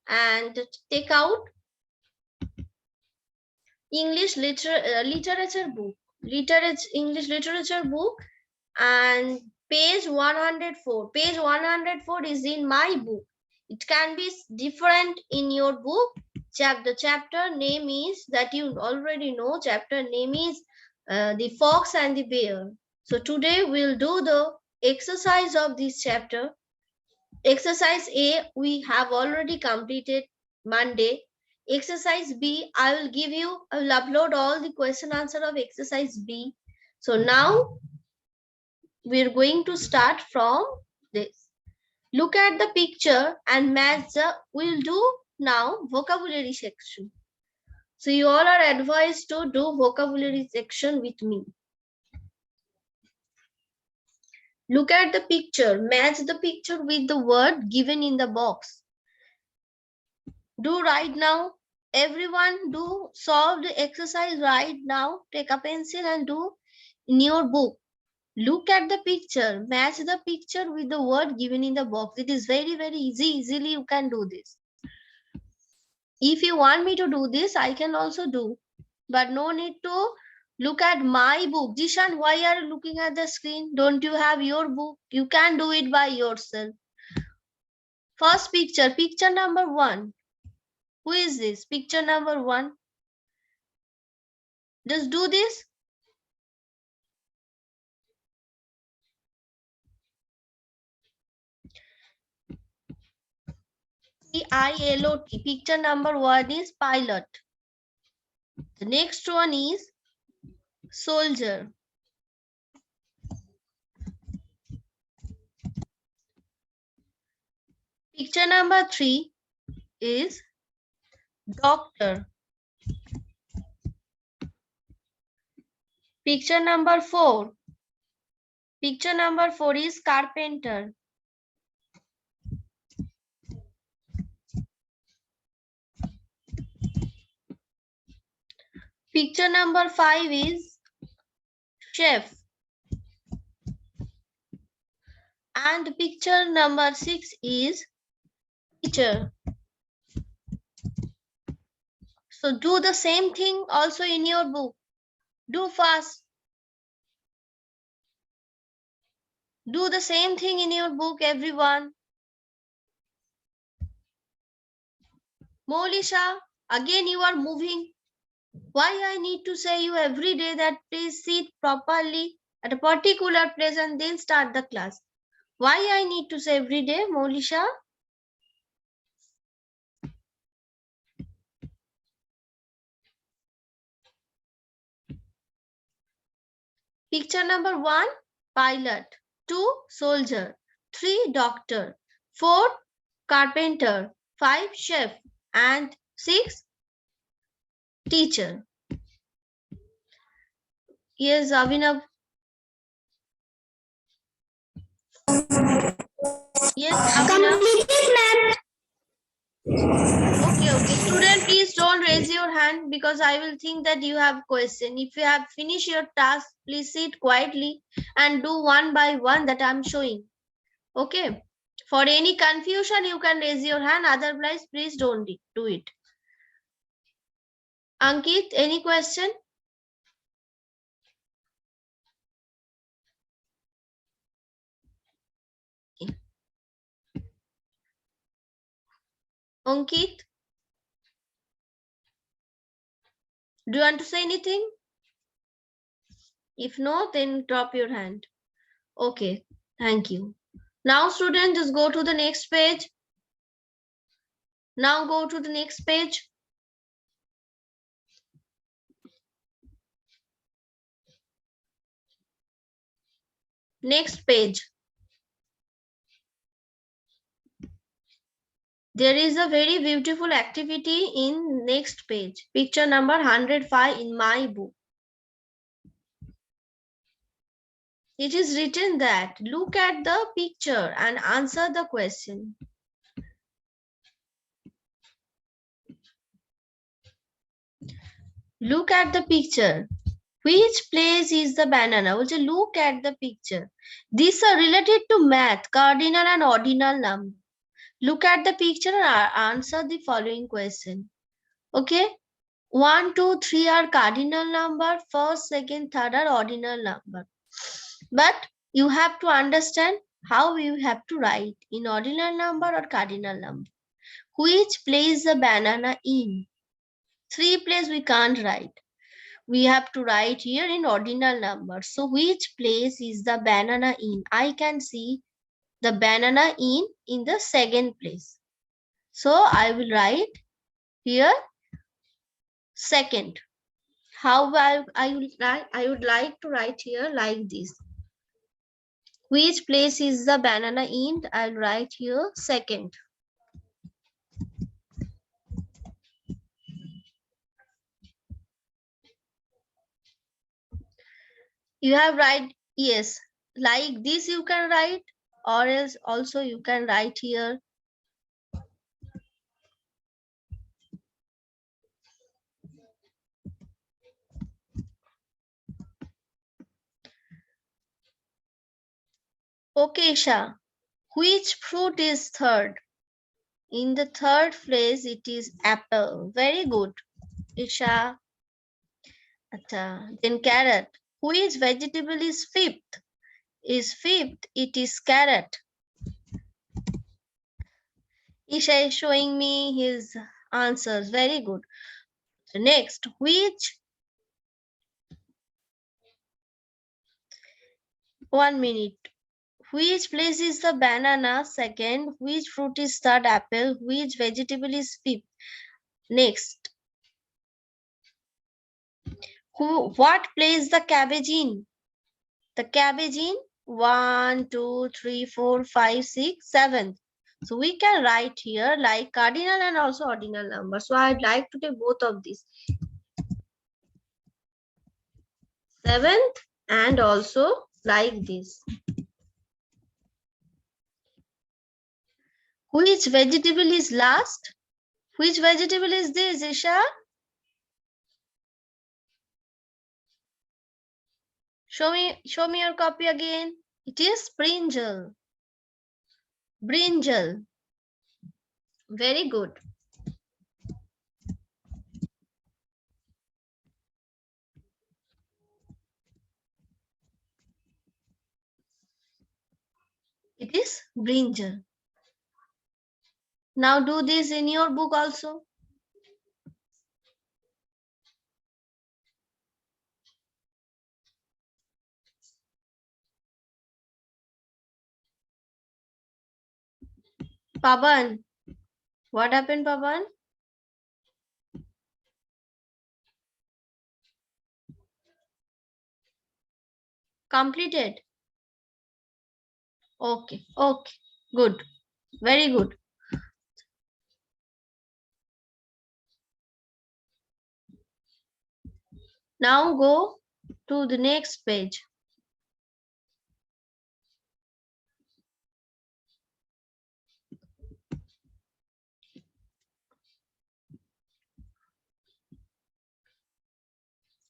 and take out English literature book, English literature book, and page 104. Page 104 is in my book. It can be different in your book. The chapter name is, that you already know, chapter name is The Fox and the Bear. So today we'll do the exercise of this chapter. Exercise A we have already completed Monday. Exercise B, I will upload all the question answer of exercise B. So now we're going to start from this. Look at the picture and match the, we'll do now vocabulary section. So you all are advised to do vocabulary section with me. Look at the picture, match the picture with the word given in the box. Do right now. Everyone do solve the exercise right now. Take a pencil and do in your book. Look at the picture. Match the picture with the word given in the box. It is very, very easy. Easily you can do this. If you want me to do this, I can also do. But no need to look at my book. Jishan, why are you looking at the screen? Don't you have your book? You can do it by yourself. First picture, picture number 1. Who is this? Picture number 1. Just do this. Pilot. Picture number 1 is pilot. The next one is soldier. Picture number 3 is doctor. Picture number 4. Picture number 4 is carpenter. Picture number 5 is chef. And picture number 6 is teacher. So do the same thing also in your book. Do fast. Do the same thing in your book, everyone. Molisha, again you are moving. Why I need to say you every day that please sit properly at a particular place and then start the class? Why I need to say every day, Molisha? Picture number 1, pilot. 2, soldier. 3, doctor. 4, carpenter. 5, chef. And 6, teacher. Yes, Avinav. Yes, Avinav. Okay. Student, please don't raise your hand because I will think that you have question. If you have finished your task, please sit quietly and do one by one that I'm showing. Okay. For any confusion, you can raise your hand. Otherwise, please don't do it. Ankit, any question? Ankit, do you want to say anything? If no, then drop your hand. Okay, thank you. Now, students, just go to the next page. Now go to the next page. Next page. There is a very beautiful activity in next page. Picture number 105 in my book. It is written that look at the picture and answer the question. Look at the picture. Which place is the banana? Look at the picture. These are related to math, cardinal and ordinal number. Look at the picture and answer the following question. Okay. 1, 2, 3 are cardinal number. First, second, third are ordinal number. But you have to understand how you have to write in ordinal number or cardinal number. Which place the banana in? 3 place we can't write. We have to write here in ordinal number. So which place is the banana in? I can see the banana in the second place. So I will write here second. How I would like to write here like this. Which place is the banana in? I'll write here second. You have write, yes, like this you can write, or else also you can write here. Okay, Isha. Which fruit is third? In the third place, it is apple. Very good, Isha. Then carrot. Which vegetable is fifth? Is fifth, it is carrot. Isha is showing me his answers. Very good. So next, which? 1 minute. Which place is the banana? Second. Which fruit is third? Apple. Which vegetable is fifth? Next. What place the cabbage in? The cabbage in 1, 2, 3, 4, 5, 6, 7. So we can write here like cardinal and also ordinal number. So I'd like to take both of these. 7th and also like this. Which vegetable is last? Which vegetable is this, Isha? Show me your copy again. It is brinjal. Brinjal. Very good. It is brinjal. Now do this in your book also. Pavan. What happened, Pavan? Completed. Okay. Okay. Good. Very good. Now go to the next page.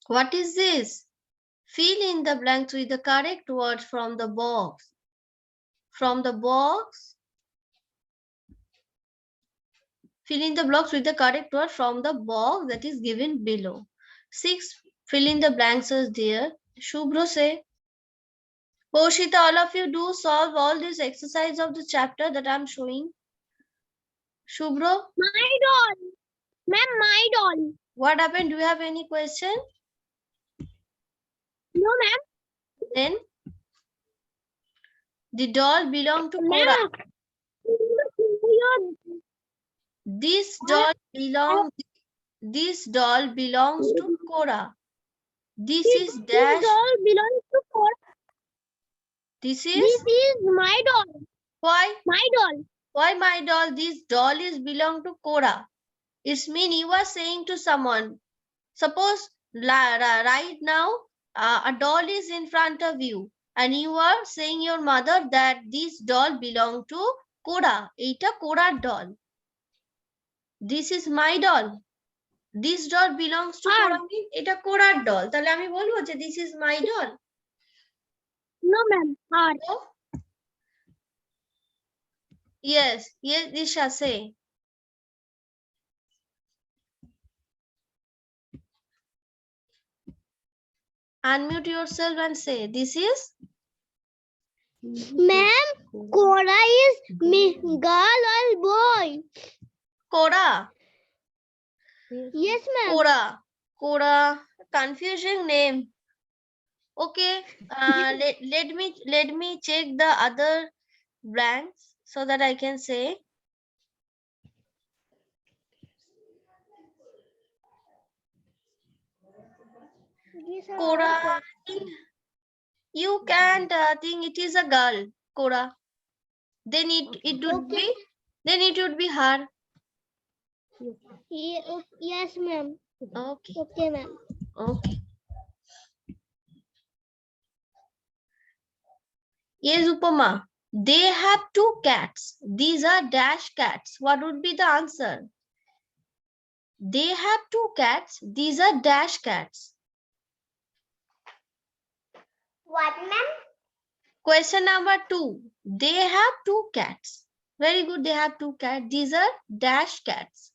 What is this? Fill in the blanks with the correct word from the box. From the box, fill in the blocks with the correct word from the box that is given below. 6. Fill in the blanks as there. Shubhro say. Poshita, all of you do solve all this exercise of the chapter that I am showing. Shubhro? My doll. Ma'am, my doll. What happened? Do you have any question? No, ma'am. Then? The doll belong to Cora. This doll belongs to Cora. This is dash. This doll belongs to Cora. This This is is my doll. why? My doll. Why my doll? This doll is belong to Cora. It's mean you are saying to someone. Suppose right now a doll is in front of you and you are saying your mother that this doll belong to Cora. Eta Cora doll. This is my doll. This doll belongs to Cora. Eta Cora doll. তাহলে আমি বলবো যে this is my doll. No, ma'am. So, Yes, Disha, say. Unmute yourself and say, this is Ma'am, Cora is girl or boy? Cora. Yes, ma'am. Cora. Confusing name. Okay. Let me check the other blanks so that I can say. Cora. You can't think it is a girl, Cora. Then it would be her. Yes, ma'am. Okay. Okay, ma'am. Okay. Yes, Upama. They have two cats. These are dash cats. What would be the answer? They have two cats. These are dash cats. What, ma'am? Question number 2. They have two cats. Very good. They have two cats. These are dash cats.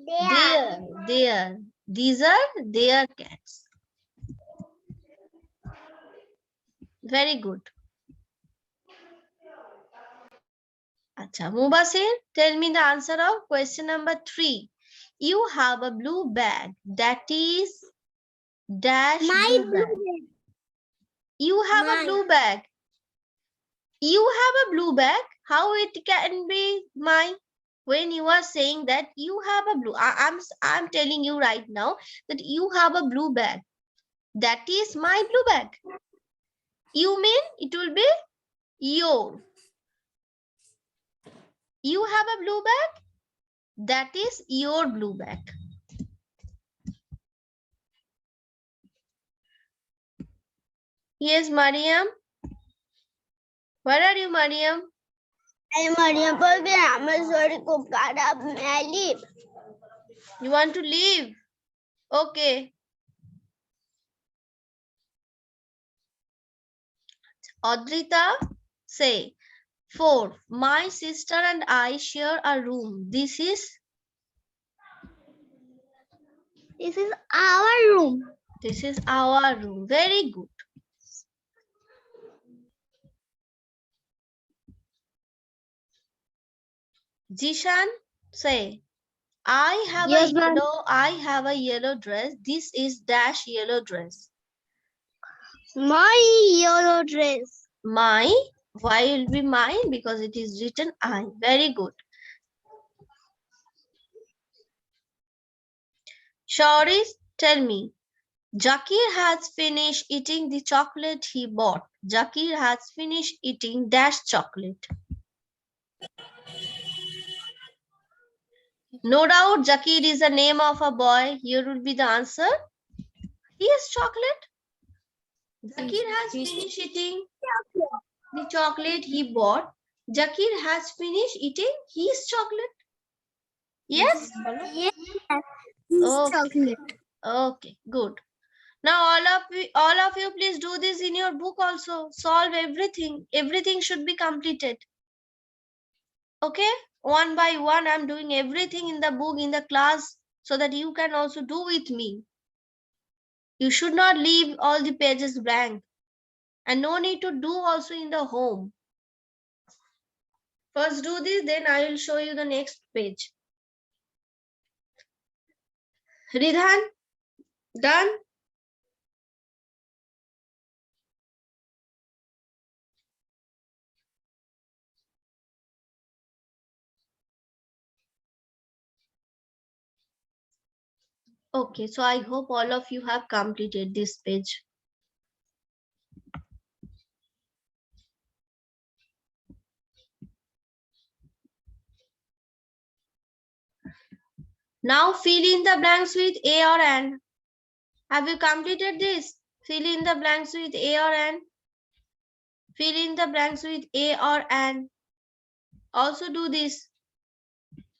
There. There. These are their cats. Very good. Acha, Mubasir, tell me the answer of question number 3. You have a blue bag. That is dash blue bag. You have a blue bag. You have a blue bag. How it can be mine? When you are saying that you have a blue, I'm telling you right now that you have a blue bag. That is my blue bag. You mean it will be your. You have a blue bag. That is your blue bag. Yes, Mariam. Where are you, Mariam? Mariam, I'm sorry, I leave. You want to leave? Okay. Adrita, say. 4. My sister and I share a room. This is our room. This is our room. Very good. Jishan, say. I have a yellow dress. This is dash yellow dress. My yellow dress. My, why will be mine? Because it is written I. Very good. Shauris, tell me. Jakir has finished eating the chocolate he bought. Jakir has finished eating dash chocolate. No doubt Jakir is the name of a boy. Here will be the answer. He is chocolate. Zakir has finished eating the chocolate he bought. Zakir has finished eating his chocolate. Yes? Yes. Okay. Chocolate. Okay, good. Now all of you please do this in your book also. Solve everything. Everything should be completed. Okay? One by one I'm doing everything in the book, in the class, so that you can also do with me. You should not leave all the pages blank. And no need to do also in the home. First do this, then I will show you the next page. Ridhan, done? Okay, so I hope all of you have completed this page. Now fill in the blanks with A or N. Have you completed this? Fill in the blanks with A or N. Fill in the blanks with A or N. Also do this.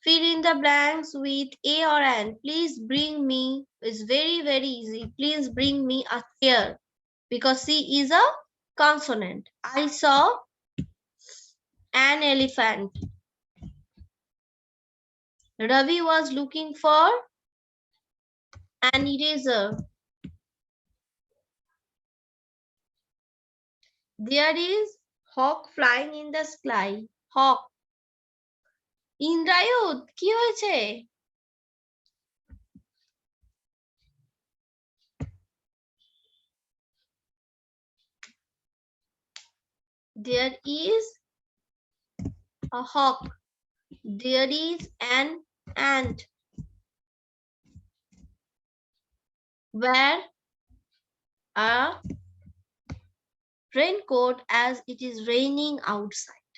Fill in the blanks with A or N. Please bring me, it's very easy. Please bring me a chair because C is a consonant. I saw an elephant. Ravi was looking for an eraser. There is hawk flying in the sky. Hawk. Indrayudh কি হয়েছে? There is a hawk. There is an ant. Wear a raincoat as it is raining outside.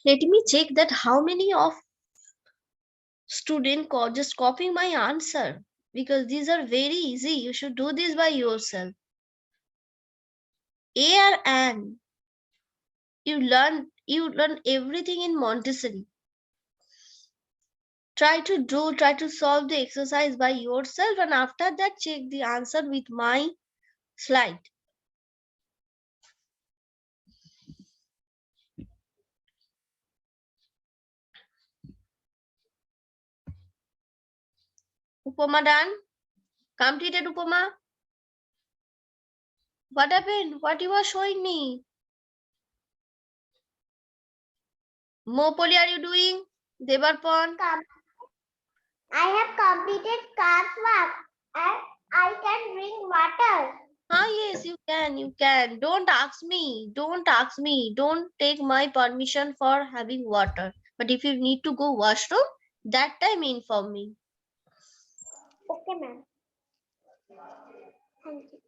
Let me check that how many of student just copying my answer, because these are very easy. You should do this by yourself. A or an. You learn everything in Montessori. Try to solve the exercise by yourself, and after that check the answer with my slide. Upama done? Completed Upama? What happened? What you are showing me? Mopoli, are you doing? Devarpon? I have completed classwork and I can drink water. Ah, yes, you can. Don't ask me. Don't take my permission for having water. But if you need to go washroom, that time inform me. Okay, ma'am. Thank you.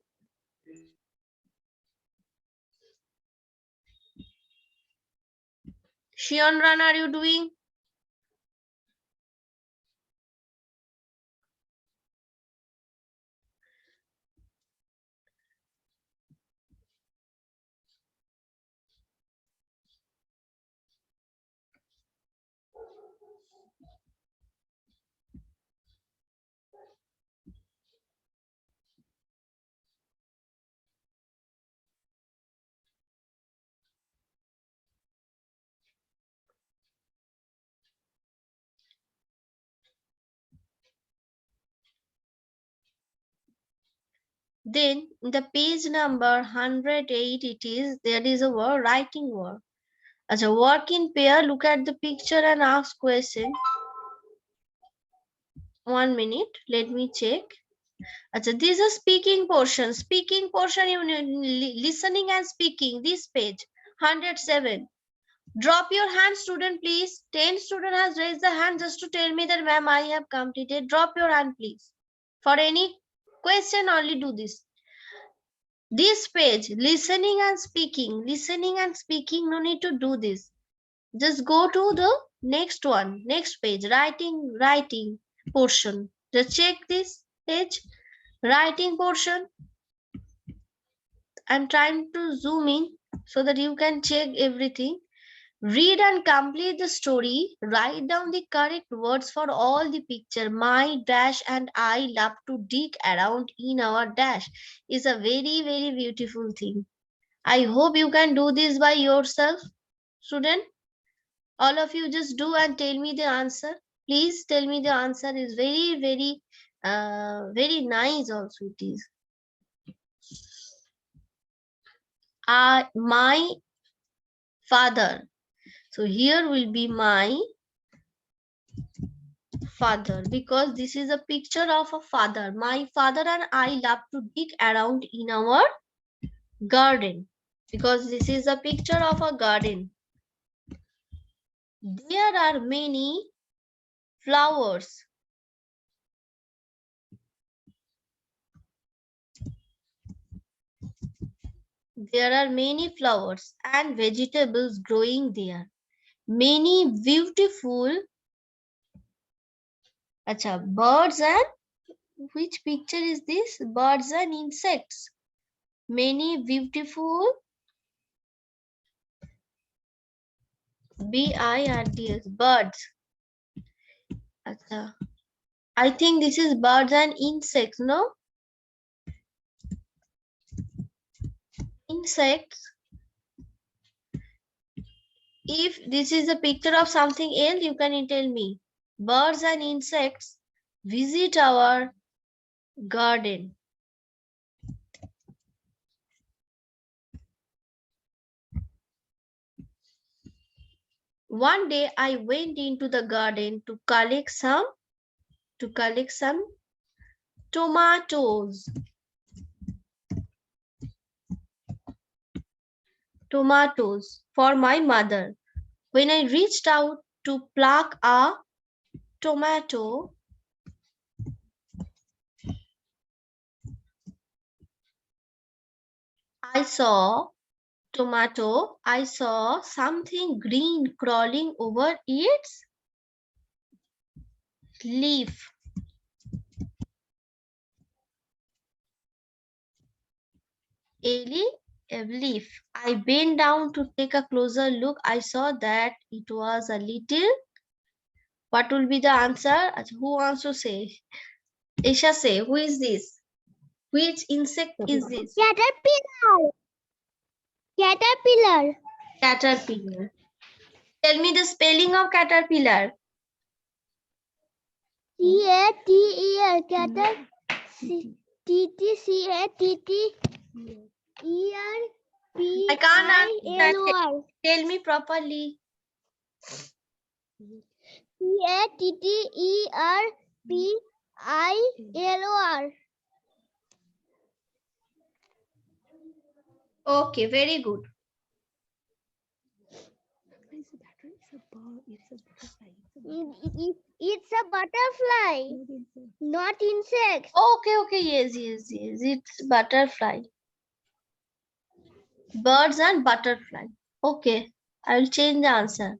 Shionran, are you doing? Then in the page number 108 there is a word, writing word. As a work in pair, look at the picture and ask question. 1 minute, let me check. This is a speaking portion. Speaking portion, listening and speaking. This page 107. Drop your hand, student, please. 10 student has raised the hand just to tell me that, ma'am, I have completed. Drop your hand, please. For any question, only do this. This page, listening and speaking, no need to do this. Just go to the next one, next page, writing portion. Just check this page, writing portion. I'm trying to zoom in so that you can check everything. Read and complete the story. Write down the correct words for all the picture. My dash and I love to dig around in our dash is a very, very beautiful thing. I hope you can do this by yourself, student. All of you just do and tell me the answer. Please tell me the answer. Is very, very, very nice also it is. My father. So here will be my father, because this is a picture of a father. My father and I love to dig around in our garden, because this is a picture of a garden. There are many flowers. There are many flowers and vegetables growing there. Many beautiful birds and, which picture is this? Birds and insects. Many beautiful birds. Acha. I think this is birds and insects, no? Insects. If this is a picture of something else, you can tell me. Birds and insects visit our garden. One day I went into the garden to collect some tomatoes. Tomatoes for my mother. When I reached out to pluck a tomato, I saw something green crawling over its leaf. A leaf. I bent down to take a closer look. I saw that it was a little. What will be the answer? Who wants to say? Isha, say, who is this? Which insect is this? Caterpillar. Caterpillar. Caterpillar. Tell me the spelling of caterpillar. C-A-T-E-R. Caterpillar. T-T-C-A-T-T-E-R. I can't understand. P-I-L-O-R. Tell me properly. C-A-T-T-E-R-P-I-L-O-R. Okay, very good. It's a butterfly, not insect. Okay, yes. It's butterfly. Birds and butterfly. Okay, I'll change the answer.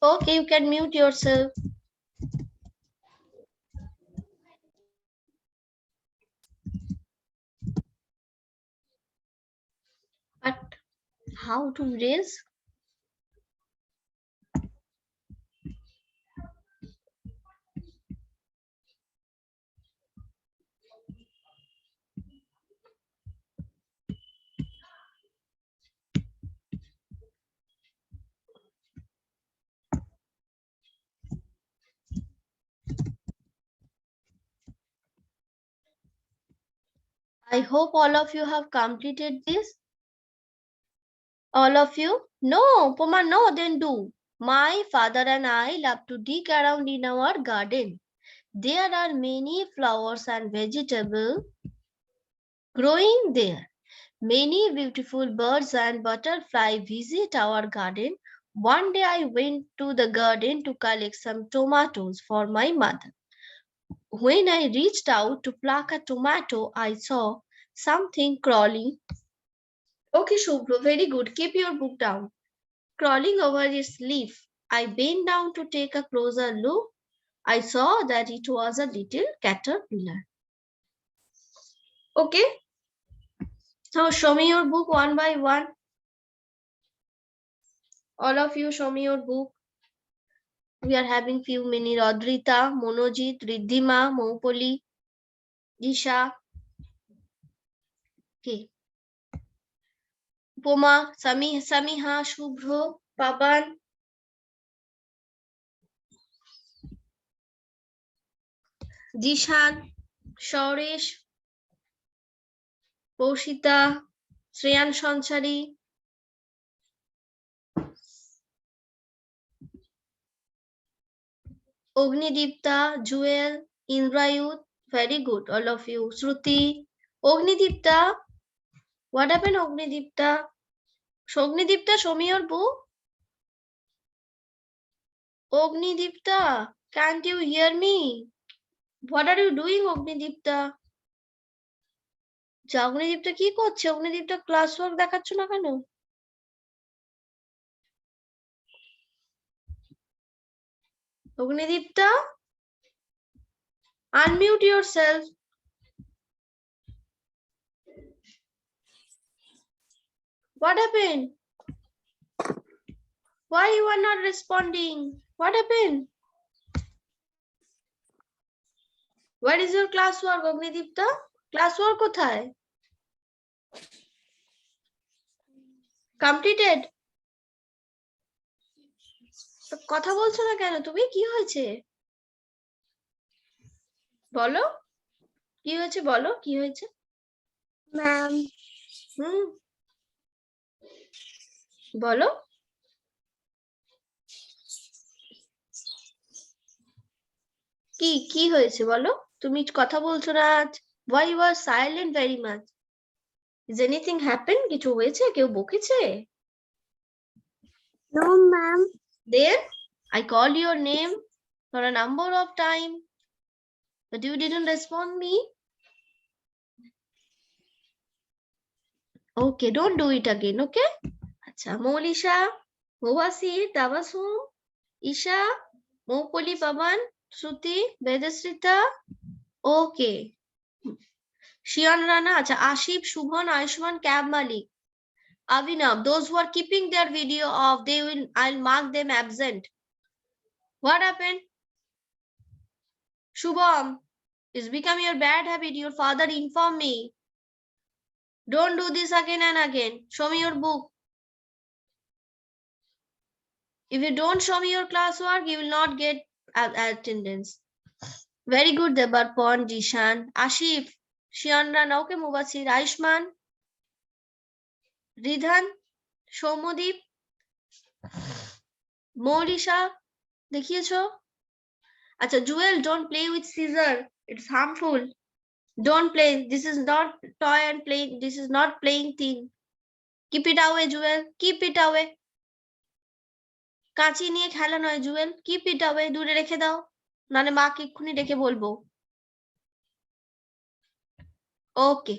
Okay, you can mute yourself. But how to erase? I hope all of you have completed this. All of you? No, Poma, no, then do. My father and I love to dig around in our garden. There are many flowers and vegetables growing there. Many beautiful birds and butterflies visit our garden. One day I went to the garden to collect some tomatoes for my mother. When I reached out to pluck a tomato, I saw something crawling. Okay, Shubhro, very good. Keep your book down. Crawling over its leaf. I bent down to take a closer look. I saw that it was a little caterpillar. Okay, so show me your book one by one. All of you, show me your book. We are having few minutes. Adrita, Monojit, Riddhima, Mohpoli, Isha. Okay. Poma, Samiha, Shubhro, Paban. Jishan, Shauresh, Poshita, Shreyan Sanchari, Ognidipta, Jewel, Indrayut. Very good, all of you. Shruti, Ognidipta. What happened, Ognidipta? Ognidipta, show me your book. Ognidipta, can't you hear me? What are you doing, Ognidipta? অগ্নিদীপ্তা কি করছে? অগ্নিদীপ্তা class work দেখাচ্ছ না কেন? অগ্নিদীপ্তা, unmute yourself. What happened? Why you are not responding? What happened? Where is your classwork, Ognidipta? Classwork কোথায়? Completed? তো কথা বলছো না কেন তুমি? কি হয়েছে? বলো কি হয়েছে, বলো কি হয়েছে? Ma'am, হুম, বলো। কি কি হয়েছে বলো? তুমি কথা বলছো না আজ। Why you are silent very much? Is anything happen? কিছু হয়েছে? কেউ বকেছে? no, ma'am. Then I called your name for a number of time, but you didn't respond me. Okay, don't do it again, okay? আচ্ছা, Molisha, Mubasir, Tabasum, Isha, Mopoli, Pavan, Shruti, Vedasrita. Okay. Shian Rana, acha, Ashif, Shubhan, Aishman, Cab Malik, Avinav, those who are keeping their video off, I'll mark them absent. What happened? Shubham, it's become your bad habit. Your father informed me. Don't do this again and again. Show me your book. If you don't show me your classwork, you will not get attendance. Very good, Debarpon, Jishan, Ashif, Shian Rana, okay, Mubasir, Aishman, Ridhan, Shomodip, Molisha, দেখিয়েছো? আচ্ছা, Jewel, don't play with scissor. It's harmful. Don't play. This is not toy and playing. This is not playing thing. Keep it away, Jewel. Keep it away. কাঁচি নিয়ে খেলা নয়, Jewel. Keep it away. দূরে রেখে দাও, নাহলে মাকে এক্ষুনি ডেকে বলবো। Okay.